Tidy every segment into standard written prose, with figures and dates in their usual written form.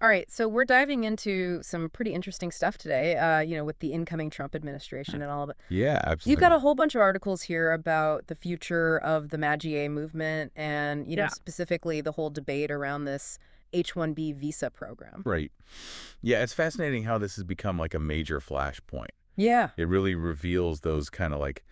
All right, so we're diving into some pretty interesting stuff today, with the incoming Trump administration and all of it. Yeah, You've got absolutely. a whole bunch of articles here about the future of the MAGA movement and, Yeah. specifically the whole debate around this H-1B visa program. Right. Yeah, it's fascinating how this has become like a major flashpoint. Yeah. It really reveals those kind of like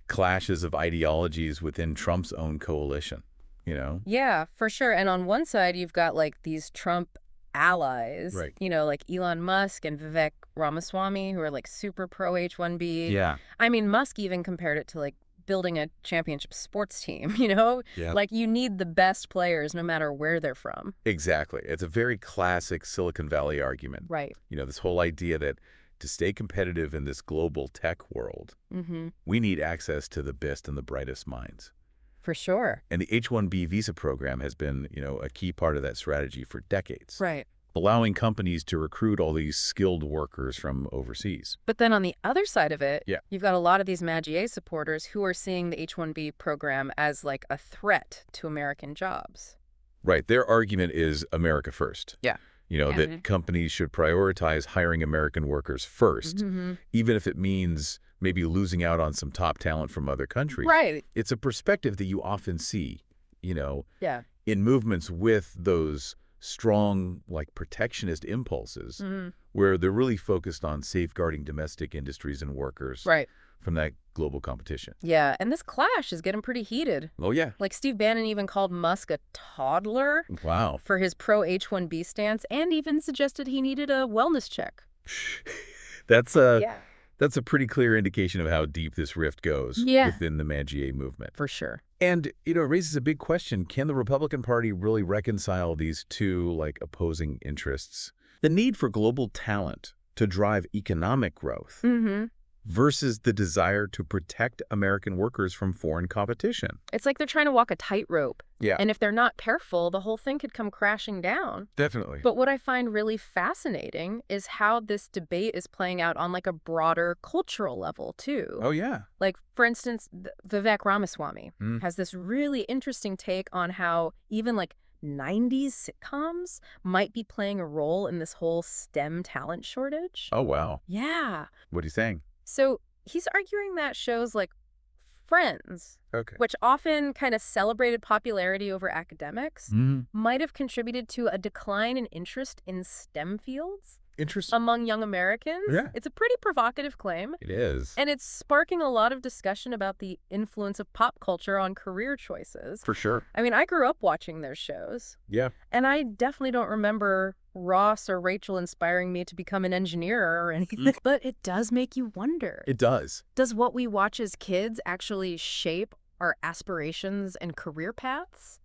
clashes of ideologies within Trump's own coalition, you know? Yeah, for sure. And on one side, you've got like these Trump allies, Right. like Elon Musk and Vivek Ramaswamy, who are like super pro H-1B. Yeah. I mean, Musk even compared it to like building a championship sports team, Yeah. Like you need the best players no matter where they're from. Exactly. It's a very classic Silicon Valley argument. Right. This whole idea that to stay competitive in this global tech world, Mm-hmm. we need access to the best and the brightest minds. For sure. And the H-1B visa program has been, a key part of that strategy for decades. Right. Allowing companies to recruit all these skilled workers from overseas. But then on the other side of it, Yeah. you've got a lot of these MAGA supporters who are seeing the H-1B program as like a threat to American jobs. Right. Their argument is America first. Yeah. That companies should prioritize hiring American workers first, Mm-hmm. even if it means maybe losing out on some top talent from other countries. Right. It's a perspective that you often see, Yeah. in movements with those strong, like, protectionist impulses, Mm-hmm. where they're really focused on safeguarding domestic industries and workers Right. from that global competition. Yeah, and this clash is getting pretty heated. Oh, yeah. Like Steve Bannon even called Musk a toddler Wow. for his pro H-1B stance and even suggested he needed a wellness check. That's a Yeah. that's a pretty clear indication of how deep this rift goes Yeah. within the MAGA movement. For sure. And, it raises a big question. Can the Republican Party really reconcile these two, like, opposing interests? The need for global talent to drive economic growth Mm-hmm. versus the desire to protect American workers from foreign competition. It's like they're trying to walk a tightrope. Yeah, And if they're not careful, the whole thing could come crashing down. definitely. But what I find really fascinating is how this debate is playing out on like a broader cultural level too. Oh, yeah. Like, for instance, Vivek Ramaswamy Mm. has this really interesting take on how even like 90s sitcoms might be playing a role in this whole STEM talent shortage. Oh, wow. Yeah. What are you saying? So he's arguing that shows like Friends, Okay. which often kind of celebrated popularity over academics, might have contributed to a decline in interest in STEM fields Interesting. among young Americans. Yeah. It's a pretty provocative claim. It is. And it's sparking a lot of discussion about the influence of pop culture on career choices. For sure. I mean, I grew up watching their shows, Yeah. and I definitely don't remember Ross or Rachel inspiring me to become an engineer or anything. But it does make you wonder. It does. Does what we watch as kids actually shape our aspirations and career paths?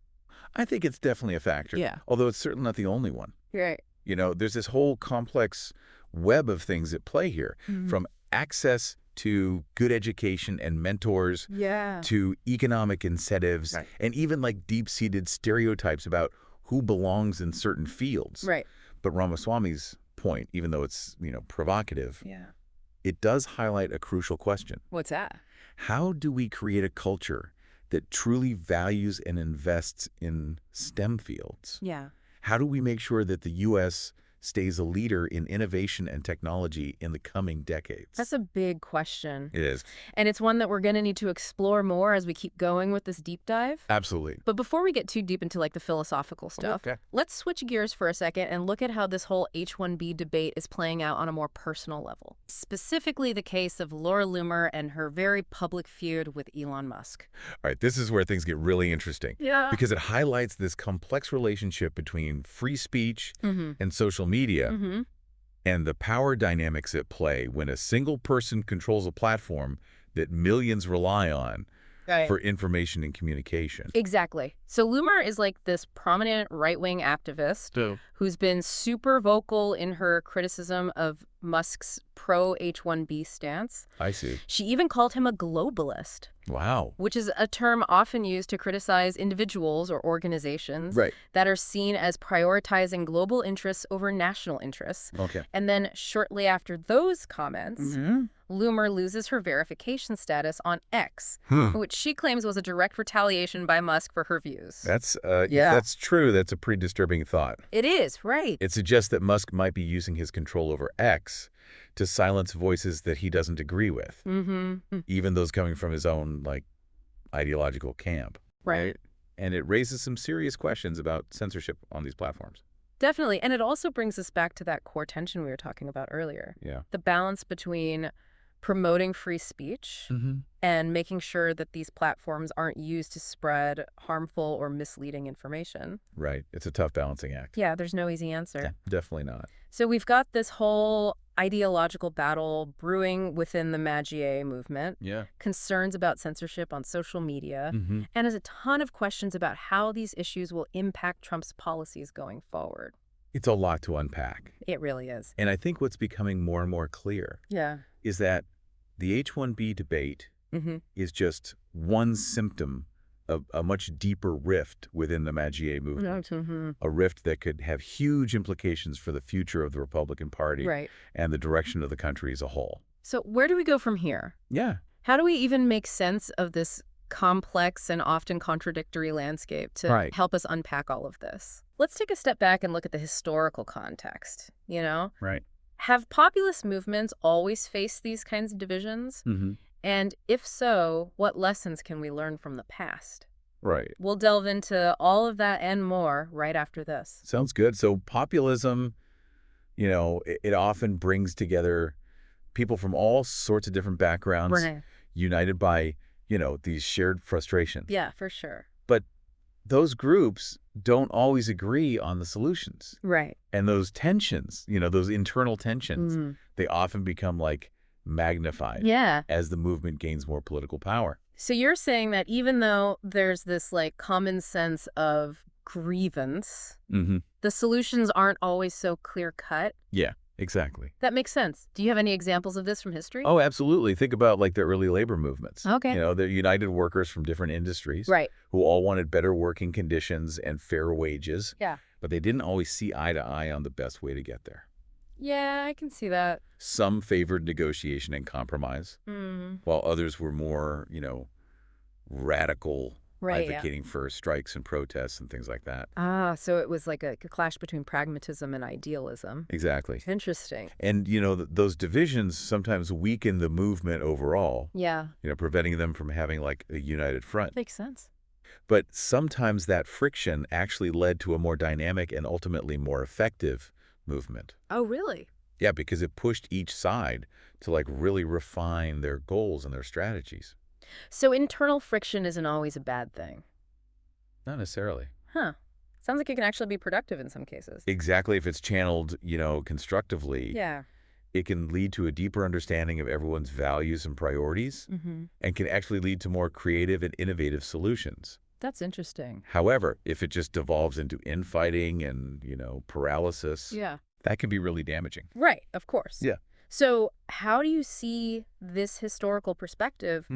I think it's definitely a factor. Yeah. Although it's certainly not the only one. Right. There's this whole complex web of things at play here, Mhm. from access to good education and mentors Yeah. to economic incentives, Right. and even like deep-seated stereotypes about who belongs in certain fields. Right. But Ramaswamy's point, even though it's, provocative, Yeah. it does highlight a crucial question. What's that? How do we create a culture that truly values and invests in STEM fields? Yeah. How do we make sure that the U.S. stays a leader in innovation and technology in the coming decades? That's a big question. It is. And it's one that we're going to need to explore more as we keep going with this deep dive. Absolutely. But before we get too deep into like the philosophical stuff, Okay. let's switch gears for a second and look at how this whole H-1B debate is playing out on a more personal level. Specifically the case of Laura Loomer and her very public feud with Elon Musk. All right, this is where things get really interesting. Yeah. Because it highlights this complex relationship between free speech Mm-hmm. and social media Mm-hmm. and the power dynamics at play when a single person controls a platform that millions rely on Right. for information and communication. Exactly. So Loomer is like this prominent right-wing activist who's been super vocal in her criticism of Musk's pro-H-1B stance. I see. She even called him a globalist, Wow. which is a term often used to criticize individuals or organizations Right. that are seen as prioritizing global interests over national interests. Okay. And then shortly after those comments, Mm-hmm. Loomer loses her verification status on X, which she claims was a direct retaliation by Musk for her views. issues. If Yeah. that's true, that's a pretty disturbing thought. It is, right. It suggests that Musk might be using his control over X to silence voices that he doesn't agree with, Mm-hmm. even those coming from his own, ideological camp. Right. And it raises some serious questions about censorship on these platforms. Definitely. And it also brings us back to that core tension we were talking about earlier. Yeah. The balance between promoting free speech and making sure that these platforms aren't used to spread harmful or misleading information. Right. It's a tough balancing act. Yeah, there's no easy answer. Yeah, definitely not. So we've got this whole ideological battle brewing within the MAGA movement, Yeah. concerns about censorship on social media, and there's a ton of questions about how these issues will impact Trump's policies going forward. It's a lot to unpack. It really is. And I think what's becoming more and more clear Yeah. is that the H-1B debate is just one symptom of a much deeper rift within the MAGA movement. A rift that could have huge implications for the future of the Republican Party Right. and the direction of the country as a whole. So where do we go from here? Yeah. How do we even make sense of this complex and often contradictory landscape to help us unpack all of this? Let's take a step back and look at the historical context, Right. Have populist movements always faced these kinds of divisions? And if so, what lessons can we learn from the past? Right. We'll delve into all of that and more right after this. Sounds good. So populism, it often brings together people from all sorts of different backgrounds, united by, these shared frustrations. Yeah, for sure. But those groups don't always agree on the solutions. Right. And those tensions, those internal tensions, they often become magnified as the movement gains more political power. So you're saying that even though there's this common sense of grievance, the solutions aren't always so clear-cut? Yeah, exactly. That makes sense. Do you have any examples of this from history? Oh, absolutely. Think about the early labor movements. Okay. The united workers from different industries who all wanted better working conditions and fair wages. Yeah. But they didn't always see eye to eye on the best way to get there. Yeah, I can see that. Some favored negotiation and compromise, while others were more, radical, advocating for strikes and protests and things like that. Ah, so it was like a clash between pragmatism and idealism. Exactly. Interesting. And, those divisions sometimes weaken the movement overall. Yeah. Preventing them from having a united front. Makes sense. But sometimes that friction actually led to a more dynamic and ultimately more effective movement. Oh, really? Yeah, because it pushed each side to really refine their goals and their strategies. So internal friction isn't always a bad thing? Not necessarily. Huh. Sounds like it can actually be productive in some cases. Exactly. If it's channeled, constructively, Yeah. it can lead to a deeper understanding of everyone's values and priorities and can actually lead to more creative and innovative solutions. That's interesting. However, if it just devolves into infighting and, paralysis, Yeah. that can be really damaging. Right, of course. Yeah. So how do you see this historical perspective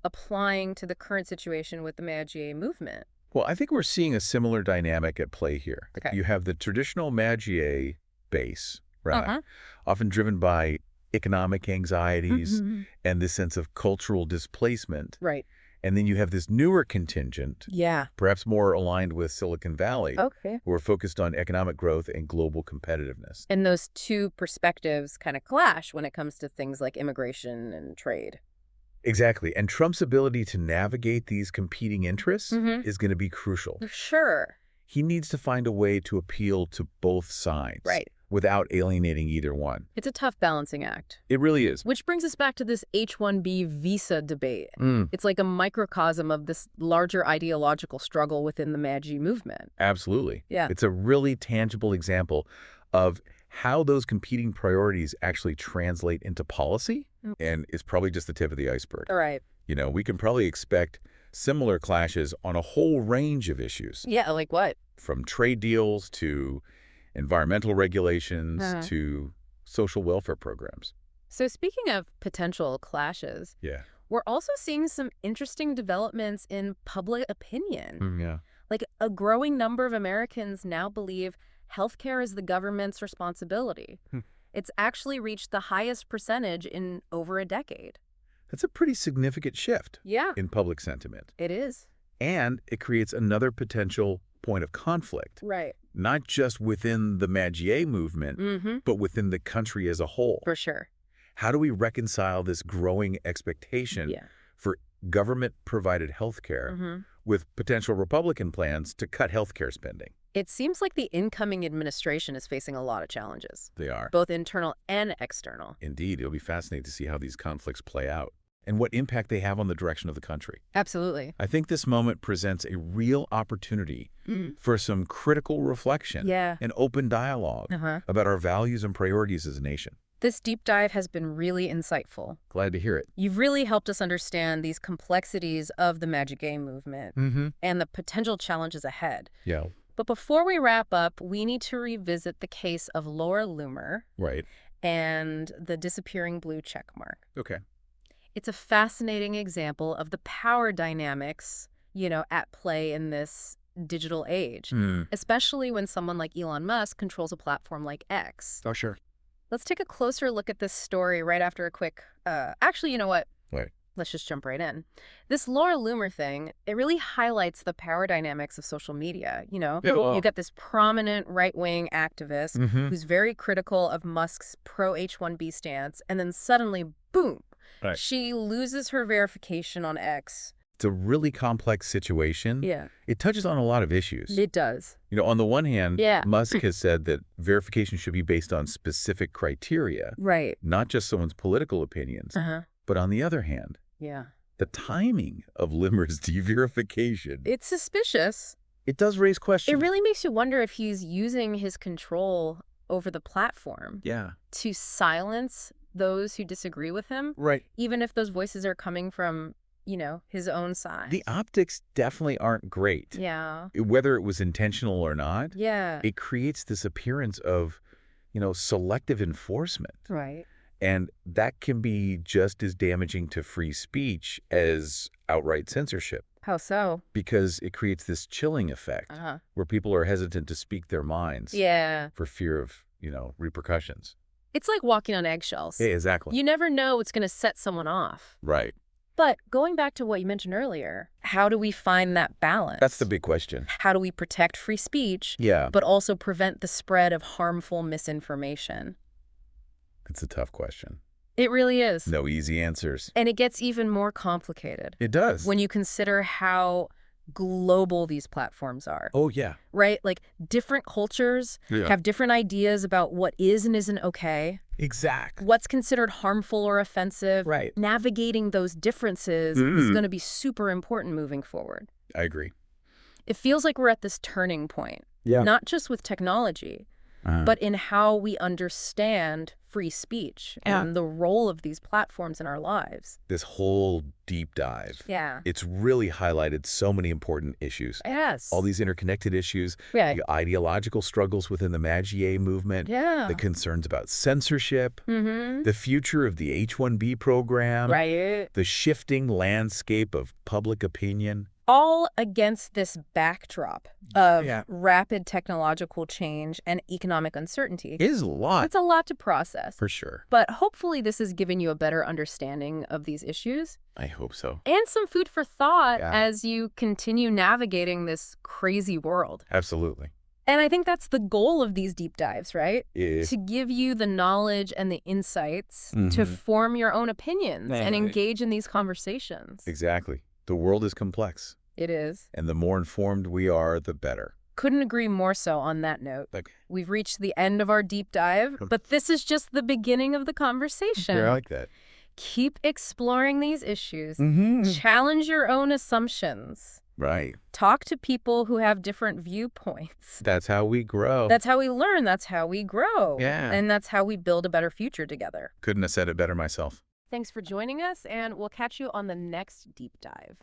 applying to the current situation with the MAGA movement? Well, I think we're seeing a similar dynamic at play here. Okay. You have the traditional MAGA base, right? Uh-huh. Often driven by economic anxieties and this sense of cultural displacement. Right. And then you have this newer contingent, Yeah. perhaps more aligned with Silicon Valley, Okay. who are focused on economic growth and global competitiveness. And those two perspectives kind of clash when it comes to things like immigration and trade. Exactly. And Trump's ability to navigate these competing interests is going to be crucial. Sure. He needs to find a way to appeal to both sides. Right. Without alienating either one. It's a tough balancing act. It really is. Which brings us back to this H-1B visa debate. It's like a microcosm of this larger ideological struggle within the MAGA movement. Absolutely. Yeah. It's a really tangible example of how those competing priorities actually translate into policy, and it's probably just the tip of the iceberg. All right. We can probably expect similar clashes on a whole range of issues. Yeah, like what? From trade deals to environmental regulations to social welfare programs. So speaking of potential clashes, Yeah. we're also seeing some interesting developments in public opinion. Yeah. Like a growing number of Americans now believe healthcare is the government's responsibility. It's actually reached the highest percentage in over a decade. That's a pretty significant shift Yeah, in public sentiment. it is. And it creates another potential point of conflict, Right. not just within the MAGA movement, but within the country as a whole. For sure. How do we reconcile this growing expectation for government-provided health care with potential Republican plans to cut health care spending? It seems like the incoming administration is facing a lot of challenges, They are. both internal and external. Indeed, it'll be fascinating to see how these conflicts play out and what impact they have on the direction of the country. Absolutely. I think this moment presents a real opportunity for some critical reflection and open dialogue about our values and priorities as a nation. This deep dive has been really insightful. Glad to hear it. You've really helped us understand these complexities of the MAGA movement and the potential challenges ahead. Yeah. But before we wrap up, we need to revisit the case of Laura Loomer and the disappearing blue checkmark. Okay. It's a fascinating example of the power dynamics, at play in this digital age, especially when someone like Elon Musk controls a platform like X. Oh, sure. Let's take a closer look at this story right after a quick... actually, you know what? Wait. Let's just jump right in. This Laura Loomer thing, it really highlights the power dynamics of social media. You got this prominent right-wing activist who's very critical of Musk's pro-H-1B stance, and then suddenly, boom, she loses her verification on X. It's a really complex situation. Yeah. It touches on a lot of issues. It does. On the one hand, Musk has said that verification should be based on specific criteria, not just someone's political opinions. But on the other hand, the timing of Loomer's de-verification, it's suspicious. It does raise questions. It really makes you wonder if he's using his control over the platform to silence those who disagree with him, even if those voices are coming from, his own side. The optics definitely aren't great. Yeah. Whether it was intentional or not, it creates this appearance of, selective enforcement. Right. And that can be just as damaging to free speech as outright censorship. How so? Because it creates this chilling effect where people are hesitant to speak their minds for fear of, repercussions. It's like walking on eggshells. Yeah, exactly. You never know what's going to set someone off. Right. But going back to what you mentioned earlier, how do we find that balance? That's the big question. How do we protect free speech, but also prevent the spread of harmful misinformation? It's a tough question. It really is. No easy answers. And it gets even more complicated. It does. When you consider how global these platforms are. Oh, yeah. Right? Like, different cultures have different ideas about what is and isn't okay. Exactly. What's considered harmful or offensive. Right. Navigating those differences is going to be super important moving forward. I agree. It feels like we're at this turning point. Not just with technology, but in how we understand free speech and the role of these platforms in our lives. This whole deep dive. Yeah. It's really highlighted so many important issues. Yes. All these interconnected issues, the ideological struggles within the MAGA movement, the concerns about censorship, the future of the H-1B program, the shifting landscape of public opinion. All against this backdrop of rapid technological change and economic uncertainty. It is a lot. It's a lot to process. For sure. But hopefully this has given you a better understanding of these issues. I hope so. And some food for thought as you continue navigating this crazy world. Absolutely. And I think that's the goal of these deep dives, right? Yeah. To give you the knowledge and the insights to form your own opinions and engage in these conversations. Exactly. The world is complex. It is. And the more informed we are, the better. Couldn't agree more so on that note. We've reached the end of our deep dive, but this is just the beginning of the conversation. Yeah, I like that. Keep exploring these issues. Challenge your own assumptions. Right. Talk to people who have different viewpoints. That's how we grow. That's how we learn. That's how we grow. Yeah. And that's how we build a better future together. Couldn't have said it better myself. Thanks for joining us, and we'll catch you on the next deep dive.